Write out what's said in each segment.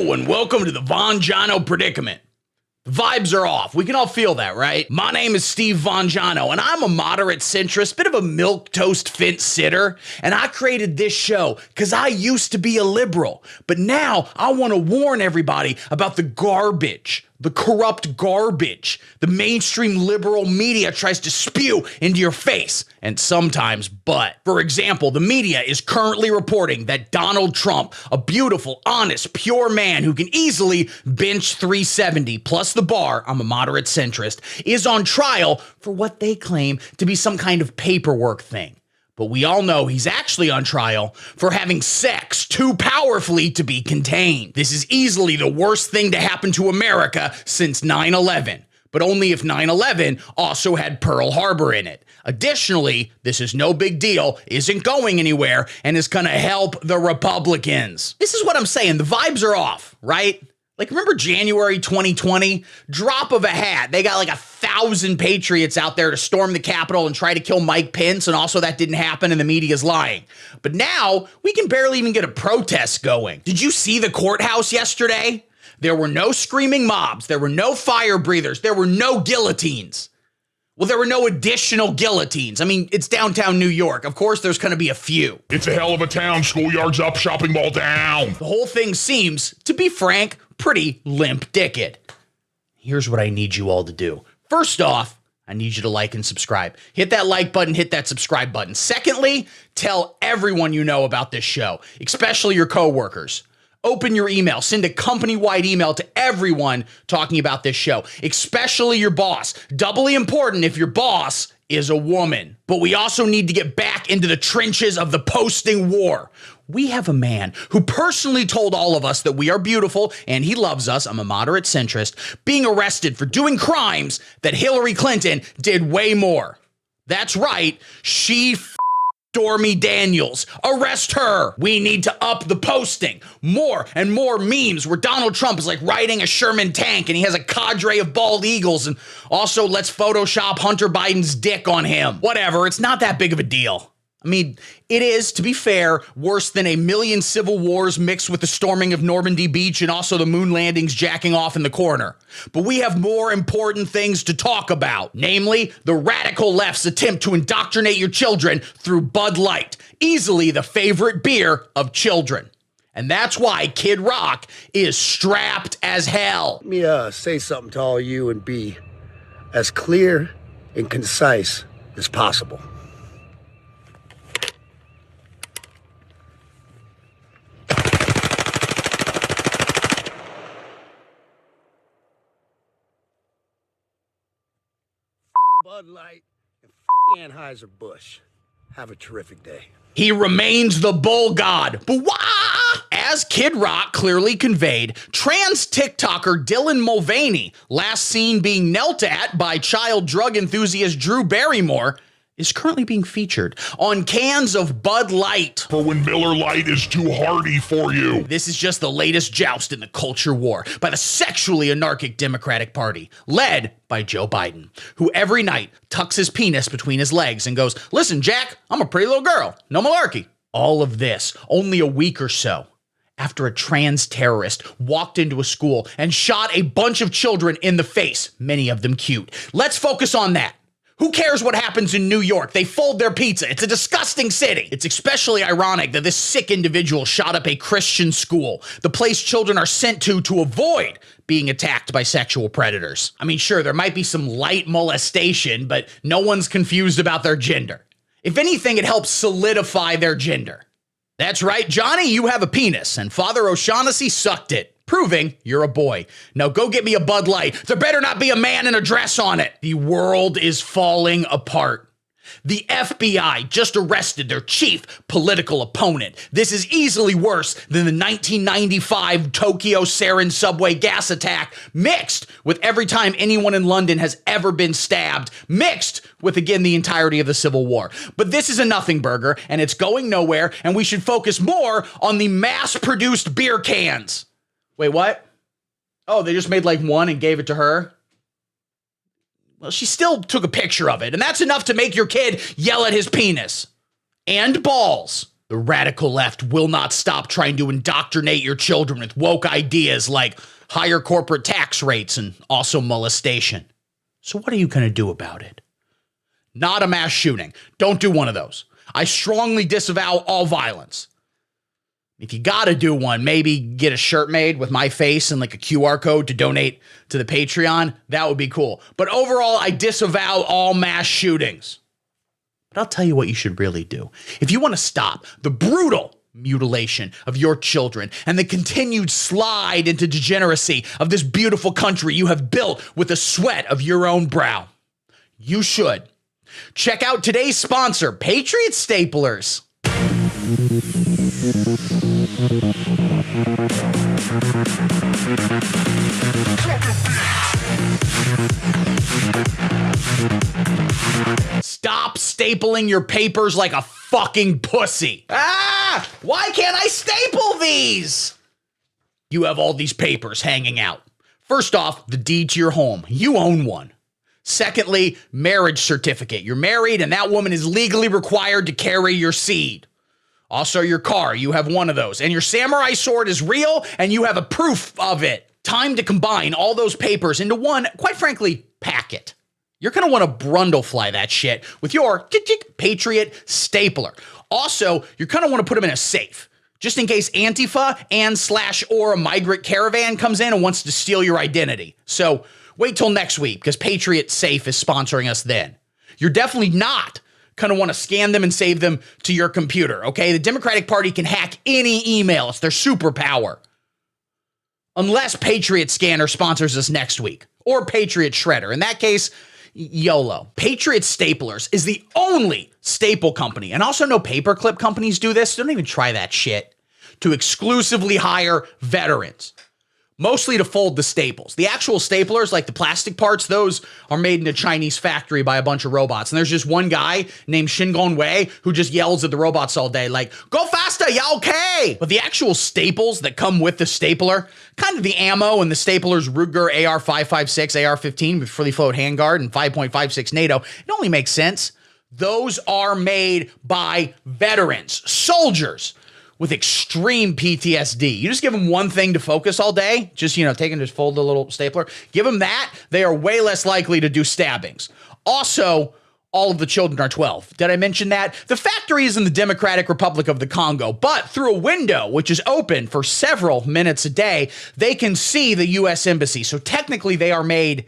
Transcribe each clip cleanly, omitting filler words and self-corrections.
Hello and welcome to the Von Jono predicament. The vibes are off. We can all feel that, right? My name is Steve Von Jono, and I'm a moderate centrist, bit of a milquetoast fence sitter, and I created this show because I used to be a liberal, but now I want to warn everybody about the garbage, the corrupt garbage the mainstream liberal media tries to spew into your face and sometimes butt. For example, the media is currently reporting that Donald Trump, a beautiful, honest, pure man who can easily bench 370 plus the bar, I'm a moderate centrist, is on trial for what they claim to be some kind of paperwork thing. But we all know he's actually on trial for having sex too powerfully to be contained. This is easily the worst thing to happen to America since 9/11, but only if 9/11 also had Pearl Harbor in it. Additionally, this is no big deal, isn't going anywhere, and is gonna help the Republicans. This is what I'm saying, the vibes are off, right? Like, remember January 2020? Drop of a hat. They got like 1,000 patriots out there to storm the Capitol and try to kill Mike Pence, and also that didn't happen and the media's lying. But now, we can barely even get a protest going. Did you see the courthouse yesterday? There were no screaming mobs. There were no fire breathers. There were no guillotines. Well, there were no additional guillotines. I mean, it's downtown New York. Of course, there's going to be a few. It's a hell of a town. Schoolyards up, shopping mall down. The whole thing seems, to be frank, pretty limp-dicked. Here's what I need you all to do. First off, I need you to like and subscribe. Hit that like button, hit that subscribe button. Secondly, tell everyone you know about this show, especially your coworkers. Open your email, send a company-wide email to everyone talking about this show, especially your boss. Doubly important if your boss is a woman. But we also need to get back into the trenches of the posting war. We have a man who personally told all of us that we are beautiful and he loves us, I'm a moderate centrist, being arrested for doing crimes that Hillary Clinton did way more. That's right, she Stormy Daniels. Arrest her. We need to up the posting. More and more memes where Donald Trump is like riding a Sherman tank and he has a cadre of bald eagles, and also let's Photoshop Hunter Biden's dick on him. Whatever, it's not that big of a deal. I mean, it is, to be fair, worse than a million civil wars mixed with the storming of Normandy Beach and also the moon landings jacking off in the corner. But we have more important things to talk about, namely the radical left's attempt to indoctrinate your children through Bud Light, easily the favorite beer of children. And that's why Kid Rock is strapped as hell. Let me say something to all you and be as clear and concise as possible. Bud Light and Anheuser-Busch. Have a terrific day. He remains the bull god. But wah! As Kid Rock clearly conveyed, trans TikToker Dylan Mulvaney, last seen being knelt at by child drug enthusiast Drew Barrymore, is currently being featured on cans of Bud Light. For when Miller Lite is too hearty for you. This is just the latest joust in the culture war by the sexually anarchic Democratic Party, led by Joe Biden, who every night tucks his penis between his legs and goes, "Listen, Jack, I'm a pretty little girl. No malarkey." All of this only a week or so after a trans terrorist walked into a school and shot a bunch of children in the face, many of them cute. Let's focus on that. Who cares what happens in New York? They fold their pizza. It's a disgusting city. It's especially ironic that this sick individual shot up a Christian school, the place children are sent to avoid being attacked by sexual predators. I mean, sure, there might be some light molestation, but no one's confused about their gender. If anything, it helps solidify their gender. That's right, Johnny, you have a penis, and Father O'Shaughnessy sucked it, proving you're a boy. Now go get me a Bud Light. There better not be a man in a dress on it. The world is falling apart. The FBI just arrested their chief political opponent. This is easily worse than the 1995 Tokyo sarin subway gas attack, mixed with every time anyone in London has ever been stabbed, mixed with, again, the entirety of the Civil War. But this is a nothing burger, and it's going nowhere, and we should focus more on the mass-produced beer cans. Wait, what? Oh, they just made like one and gave it to her? Well, she still took a picture of it, and that's enough to make your kid yell at his penis. And balls. The radical left will not stop trying to indoctrinate your children with woke ideas like higher corporate tax rates and also molestation. So what are you going to do about it? Not a mass shooting. Don't do one of those. I strongly disavow all violence. If you got to do one, maybe get a shirt made with my face and like a QR code to donate to the Patreon. That would be cool. But overall, I disavow all mass shootings. But I'll tell you what you should really do. If you want to stop the brutal mutilation of your children and the continued slide into degeneracy of this beautiful country you have built with the sweat of your own brow, you should check out today's sponsor, Patriot Staplers. Stop stapling your papers like a fucking pussy. Why can't I staple these? You have all these papers hanging out. First off, the deed to your home. You own one. Secondly, marriage certificate. You're married and that woman is legally required to carry your seed. Also, your car, you have one of those. And your samurai sword is real and you have a proof of it. Time to combine all those papers into one, quite frankly, packet. You're going to want to brundlefly that shit with your Patriot stapler. Also, you're going to want to put them in a safe, just in case Antifa and/or a migrant caravan comes in and wants to steal your identity. So wait till next week because Patriot Safe is sponsoring us then. You're definitely not going to want to scan them and save them to your computer, okay? The Democratic Party can hack any email. It's their superpower. Unless Patriot Scanner sponsors us next week, or Patriot Shredder. In that case, YOLO. Patriot Staplers is the only staple company, and also no paperclip companies do this, don't even try that shit, to exclusively hire veterans. Mostly to fold the staples. The actual staplers, like the plastic parts, those are made in a Chinese factory by a bunch of robots. And there's just one guy named Shingon Wei who just yells at the robots all day like, go faster, yeah, okay. But the actual staples that come with the stapler, kind of the ammo and the stapler's Ruger AR-556, AR-15 with fully float handguard and 5.56 NATO, it only makes sense. Those are made by veterans, soldiers, with extreme PTSD. You just give them one thing to focus all day, just, fold a little stapler, give them that, they are way less likely to do stabbings. Also, all of the children are 12. Did I mention that? The factory is in the Democratic Republic of the Congo, but through a window, which is open for several minutes a day, they can see the U.S. Embassy. So technically they are made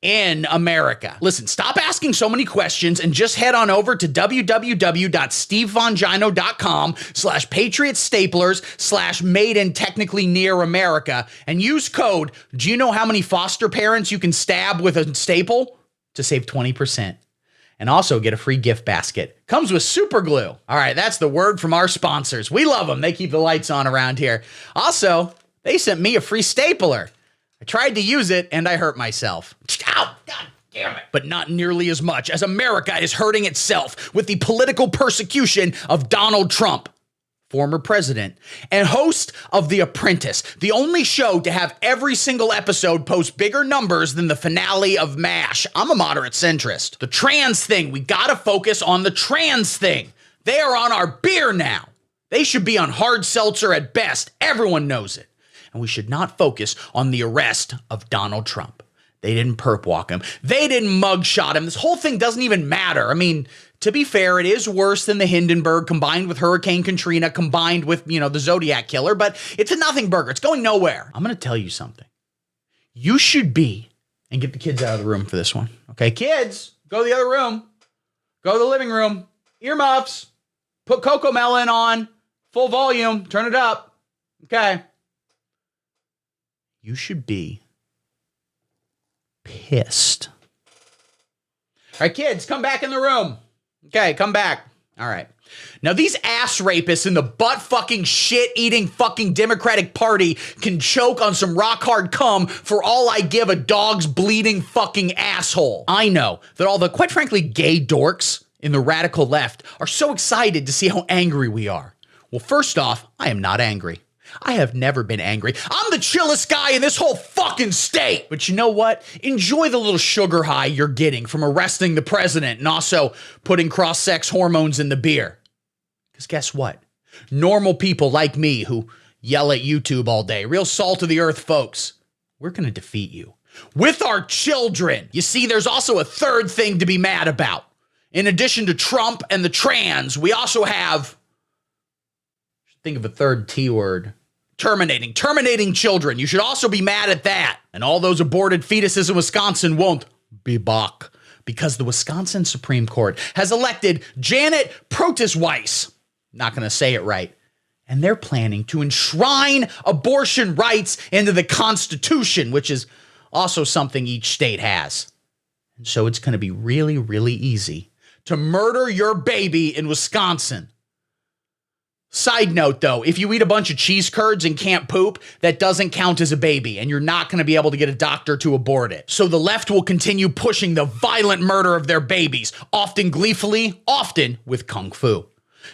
in America. Listen, stop asking so many questions and just head on over to www.stevevongino.com/Patriot Staplers/made in technically near America and use code. Do you know how many foster parents you can stab with a staple? To save 20%. And also get a free gift basket. Comes with super glue. All right, that's the word from our sponsors. We love them. They keep the lights on around here. Also, they sent me a free stapler. I tried to use it and I hurt myself. Ow! God damn it. But not nearly as much as America is hurting itself with the political persecution of Donald Trump, former president, and host of The Apprentice, the only show to have every single episode post bigger numbers than the finale of MASH. I'm a moderate centrist. The trans thing, we gotta focus on the trans thing. They are on our beer now. They should be on hard seltzer at best. Everyone knows it. And we should not focus on the arrest of Donald Trump. They didn't perp walk him. They didn't mugshot him. This whole thing doesn't even matter. I mean, to be fair, it is worse than the Hindenburg combined with Hurricane Katrina combined with, the Zodiac Killer, but it's a nothing burger. It's going nowhere. I'm going to tell you something. You should be, and get the kids out of the room for this one. Okay, kids, go to the other room. Go to the living room. Earmuffs. Put Coco Melon on. Full volume. Turn it up. Okay. You should be pissed. All right, kids, come back in the room. Okay, come back. All right. Now, these ass rapists in the butt fucking shit eating fucking Democratic Party can choke on some rock hard cum for all I give a dog's bleeding fucking asshole. I know that all the, quite frankly, gay dorks in the radical left are so excited to see how angry we are. Well, first off, I am not angry. I have never been angry. I'm the chillest guy in this whole fucking state. But you know what? Enjoy the little sugar high you're getting from arresting the president and also putting cross-sex hormones in the beer. Because guess what? Normal people like me who yell at YouTube all day, real salt of the earth folks, we're going to defeat you with our children. You see, there's also a third thing to be mad about. In addition to Trump and the trans, we also have, think of a third T word, terminating children. You should also be mad at that. And all those aborted fetuses in Wisconsin won't be back because the Wisconsin Supreme Court has elected Janet Protesweiss. Not going to say it right. And they're planning to enshrine abortion rights into the Constitution, which is also something each state has. And so it's going to be really, really easy to murder your baby in Wisconsin. Side note, though, if you eat a bunch of cheese curds and can't poop, that doesn't count as a baby, and you're not going to be able to get a doctor to abort it. So the left will continue pushing the violent murder of their babies, often gleefully, often with kung fu.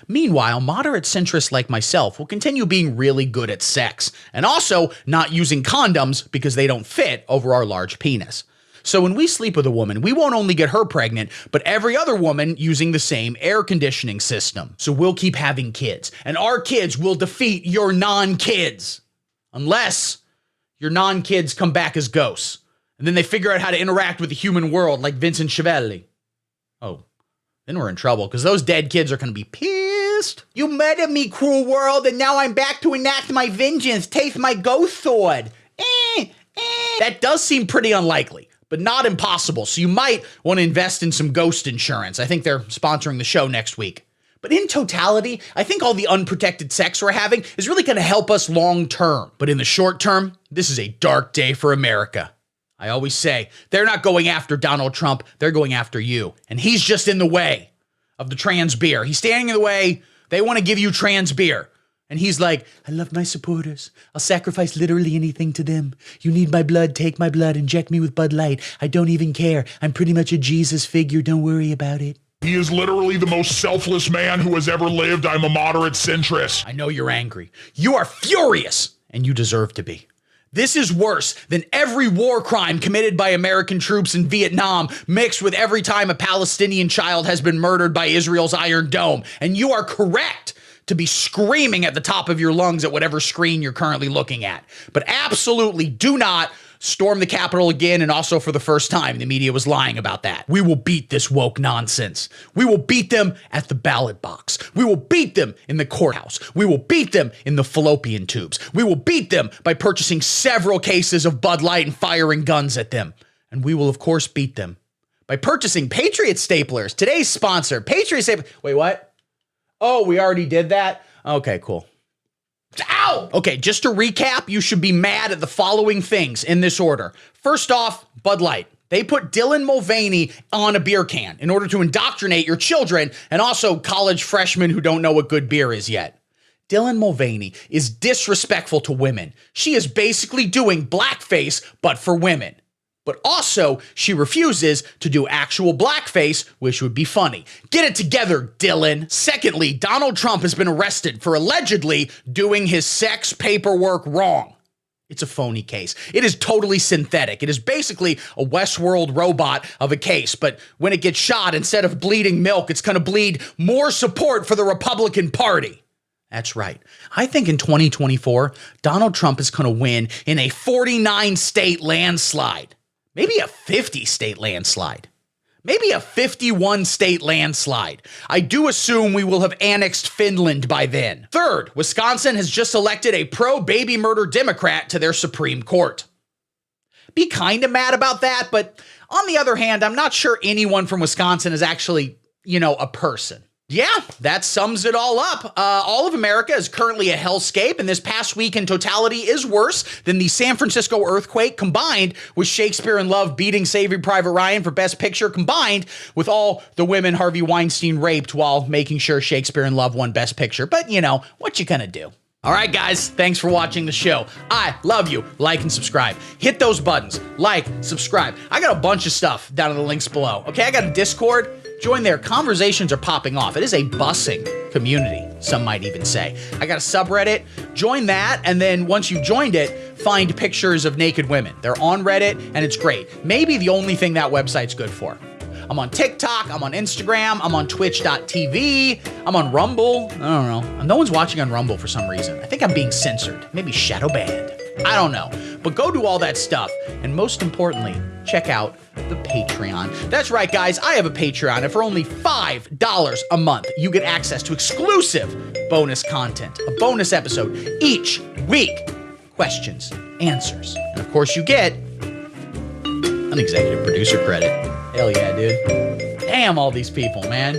Meanwhile, moderate centrists like myself will continue being really good at sex, and also not using condoms because they don't fit over our large penis. So when we sleep with a woman, we won't only get her pregnant, but every other woman using the same air conditioning system. So we'll keep having kids, and our kids will defeat your non-kids. Unless your non-kids come back as ghosts, and then they figure out how to interact with the human world like Vincent Chiavelli. Oh, then we're in trouble, because those dead kids are going to be pissed. You murdered me, cruel world, and now I'm back to enact my vengeance. Taste my ghost sword. That does seem pretty unlikely, but not impossible. So you might want to invest in some ghost insurance. I think they're sponsoring the show next week. But in totality, I think all the unprotected sex we're having is really going to help us long term. But in the short term, this is a dark day for America. I always say, they're not going after Donald Trump, they're going after you. And he's just in the way of the trans beer. He's standing in the way. They want to give you trans beer. And he's like, I love my supporters. I'll sacrifice literally anything to them. You need my blood, take my blood, inject me with Bud Light. I don't even care. I'm pretty much a Jesus figure. Don't worry about it. He is literally the most selfless man who has ever lived. I'm a moderate centrist. I know you're angry. You are furious, and you deserve to be. This is worse than every war crime committed by American troops in Vietnam, mixed with every time a Palestinian child has been murdered by Israel's Iron Dome. And you are correct to be screaming at the top of your lungs at whatever screen you're currently looking at. But absolutely do not storm the Capitol again, and also for the first time, the media was lying about that. We will beat this woke nonsense. We will beat them at the ballot box. We will beat them in the courthouse. We will beat them in the fallopian tubes. We will beat them by purchasing several cases of Bud Light and firing guns at them. And we will, of course, beat them by purchasing Patriot staplers. Today's sponsor, Patriot staplers. Wait, what? Oh, we already did that? Okay, cool. Ow! Okay, just to recap, you should be mad at the following things in this order. First off, Bud Light. They put Dylan Mulvaney on a beer can in order to indoctrinate your children and also college freshmen who don't know what good beer is yet. Dylan Mulvaney is disrespectful to women. She is basically doing blackface, but for women. But also, she refuses to do actual blackface, which would be funny. Get it together, Dylan. Secondly, Donald Trump has been arrested for allegedly doing his sex paperwork wrong. It's a phony case. It is totally synthetic. It is basically a Westworld robot of a case, but when it gets shot, instead of bleeding milk, it's going to bleed more support for the Republican Party. That's right. I think in 2024, Donald Trump is going to win in a 49-state landslide. Maybe a 50-state landslide. Maybe a 51-state landslide. I do assume we will have annexed Finland by then. Third, Wisconsin has just elected a pro-baby murder Democrat to their Supreme Court. Be kind of mad about that, but on the other hand, I'm not sure anyone from Wisconsin is actually, a person. Yeah, that sums it all up. All of America is currently a hellscape, and this past week in totality is worse than the San Francisco earthquake, combined with Shakespeare in Love beating Saving Private Ryan for Best Picture, combined with all the women Harvey Weinstein raped while making sure Shakespeare in Love won Best Picture. But, what you gonna do? All right, guys, thanks for watching the show. I love you. Like and subscribe. Hit those buttons. Like, subscribe. I got a bunch of stuff down in the links below. Okay, I got a Discord. Join there. Conversations are popping off. It is a bussing community, some might even say. I got a subreddit. Join that, and then once you've joined it, find pictures of naked women. They're on Reddit, and it's great. Maybe the only thing that website's good for. I'm on TikTok. I'm on Instagram. I'm on Twitch.tv. I'm on Rumble. I don't know. No one's watching on Rumble for some reason. I think I'm being censored. Maybe shadow banned. I don't know. But go do all that stuff. And most importantly, check out the Patreon. That's right, guys. I have a Patreon. And for only $5 a month, you get access to exclusive bonus content. A bonus episode each week. Questions, answers. And of course, you get an executive producer credit. Hell yeah, dude. Damn, all these people, man.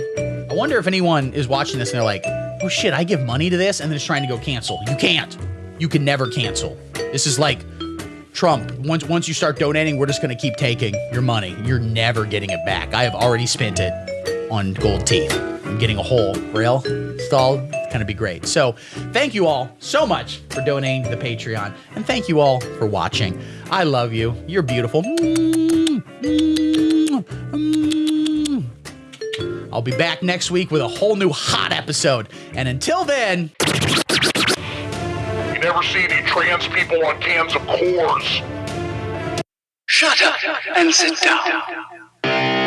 I wonder if anyone is watching this and they're like, oh shit, I give money to this and then it's trying to go cancel. You can't. You can never cancel. This is like Trump. Once you start donating, we're just going to keep taking your money. You're never getting it back. I have already spent it on gold teeth. I'm getting a whole rail installed. It's going to be great. So thank you all so much for donating to the Patreon. And thank you all for watching. I love you. You're beautiful. I'll be back next week with a whole new hot episode. And until then... You never see any trans people on cans of Coors. Shut up and sit down.